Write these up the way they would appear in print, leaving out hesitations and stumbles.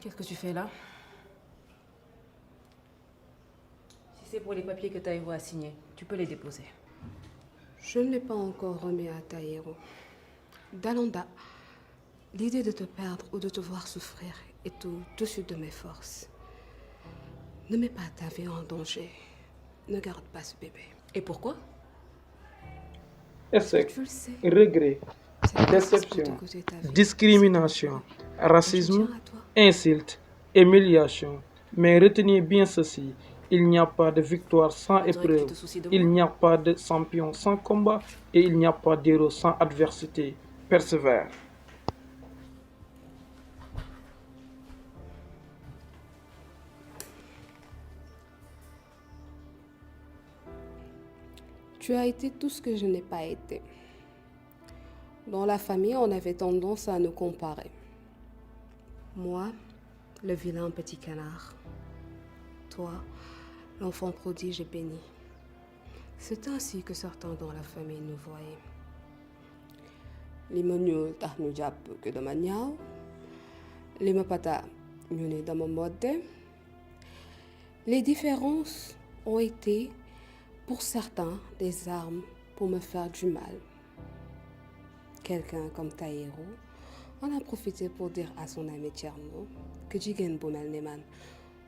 Qu'est-ce que tu fais là? Si c'est pour les papiers que Taïro a signés, tu peux les déposer. Je ne l'ai pas encore remis à Taïro. Dalanda, l'idée de te perdre ou de te voir souffrir est au-dessus de mes forces. Ne mets pas ta vie en danger. Ne garde pas ce bébé. Et pourquoi? Échec, Tu le sais, regret, c'est pour déception, te coûter ta vie. discrimination, racisme, Je tiens à toi. insulte, humiliation. Mais retenez bien ceci, il n'y a pas de victoire sans On dirait que tu épreuve, te soucies de il moi. n'y a pas de champion sans combat et il n'y a pas d'héros sans adversité. Persévère. Tu as été tout ce que je n'ai pas été. Dans la famille, on avait tendance à nous comparer. Moi, le vilain petit canard. Toi, l'enfant prodige et béni. C'est ainsi que certains dans la famille nous voyaient. Li ma ñuul tax ñu jàpp que dama ñaaw. Li ma pata ñu ne dama modde. Les différences ont été, pour certains, des armes pour me faire du mal. Quelqu'un comme Taïro en a profité pour dire à son ami Tcherno que jigéen bu mel ni man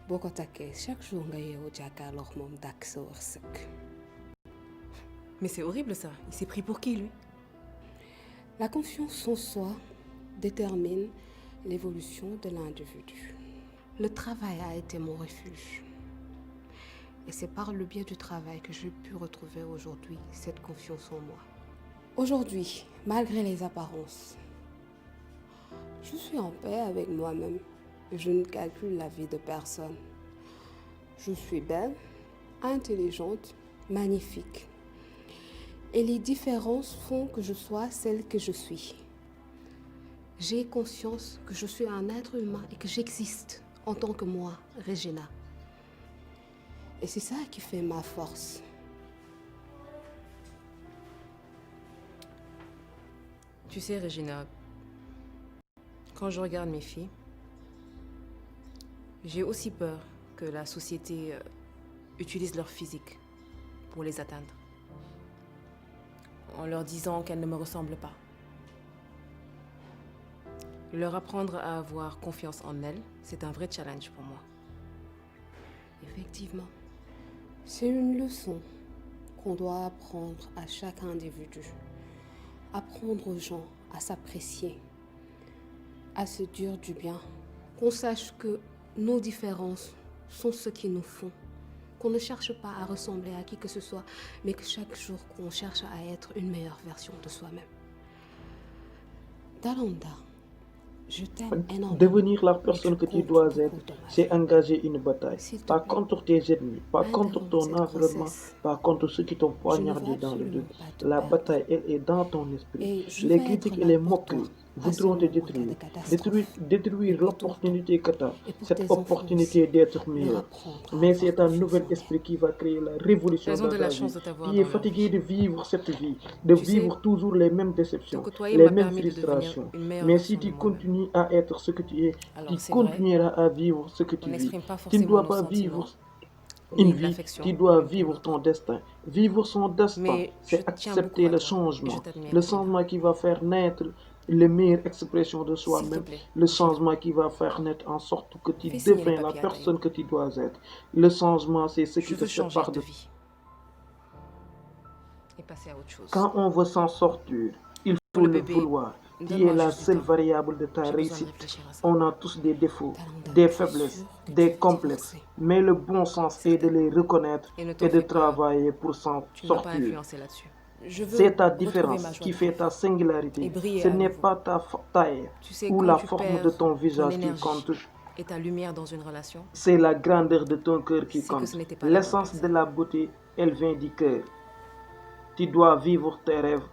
boo ko takkee chaque jour nga yeewu jàkkaarloog moom dàkk sa wërsëg. Mais c'est horrible ça. Il s'est pris pour qui, lui? La confiance en soi détermine l'évolution de l'individu. Le travail a été mon refuge. Et c'est par le biais du travail que j'ai pu retrouver aujourd'hui cette confiance en moi. Aujourd'hui, malgré les apparences, je suis en paix avec moi-même et je ne calcule la vie de personne. Je suis belle, intelligente, magnifique. Et les différences font que je sois celle que je suis. J'ai conscience que je suis un être humain et que j'existe en tant que moi, Regina. Et c'est ça qui fait ma force. Tu sais, Regina, quand je regarde mes filles, j'ai aussi peur que la société utilise leur physique pour les atteindre, en leur disant qu'elles ne me ressemblent pas. Leur apprendre à avoir confiance en elles, c'est un vrai challenge pour moi. Effectivement, c'est une leçon qu'on doit apprendre à chaque individu. Apprendre aux gens à s'apprécier, à se dire du bien, qu'on sache que nos différences sont ce qui nous font, qu'on ne cherche pas à ressembler à qui que ce soit, mais que chaque jour qu'on cherche à être une meilleure version de soi-même. Dalanda, je t'aime énormément. Devenir la personne que tu dois être, c'est engager une bataille. Pas contre tes ennemis, pas contre ton environnement, pas contre ceux qui t'ont poignardé dans le dos. La bataille, elle est dans ton esprit. Les critiques et les moqueries voudront te détruire. Détruire l'opportunité que tu as, cette opportunité d'être meilleur. Mais c'est un nouvel esprit qui va créer la révolution Elles ont dans de ta la vie, chance de t'avoir qui dans est leur fatigué de vivre cette vie, de Tu sais, vivre toujours les mêmes Te déceptions, côtoyer les m'a mêmes permis de devenir frustrations. une meilleure Mais version si de tu moi-même. continues à être ce que tu es, tu Alors c'est vrai, continueras à vivre ce que on tu vis. n'exprime pas Tu ne forcément dois nos pas sentiments, vivre une ni de vie, l'affection, tu dois même pour vivre l'autre. ton destin. Vivre son destin, Mais je c'est tiens beaucoup accepter à le toi et je changement. t'admire, Le Regina. changement qui va faire naître les meilleures expressions de S'il te soi-même. plaît, Le Regina, changement qui va faire naître en sorte que tu fais signer les deviens la papiers à personne Taïro. que tu dois être. Le changement, c'est ce Je qui te veux changer sépare de de... vie et passer à autre chose. Quand on veut s'en sortir, il Pour faut le le bébé, vouloir, qui est donne-moi la juste du seule temps. variable de ta J'ai besoin de réussite. réfléchir à ça. On a tous des défauts, Dalanda, des je suis faiblesses, sûre que tu des veux complexes, divorcer. mais le bon sens est de les reconnaître Et ne et t'en de fais pas, travailler pour s'en tu ne m'as pas sortir. influencé là-dessus. Je veux C'est ta retrouver différence ma joie qui de fait ta vivre et singularité. briller Ce à n'est nouveau. pas ta taille Tu sais, ou quand la tu forme de perds ton ton visage qui énergie compte, et ta lumière dans une relation, c'est la grandeur de ton cœur qui c'est que compte. ce n'était pas la bonne L'essence de personne. la beauté, elle vient du cœur. Tu dois vivre tes rêves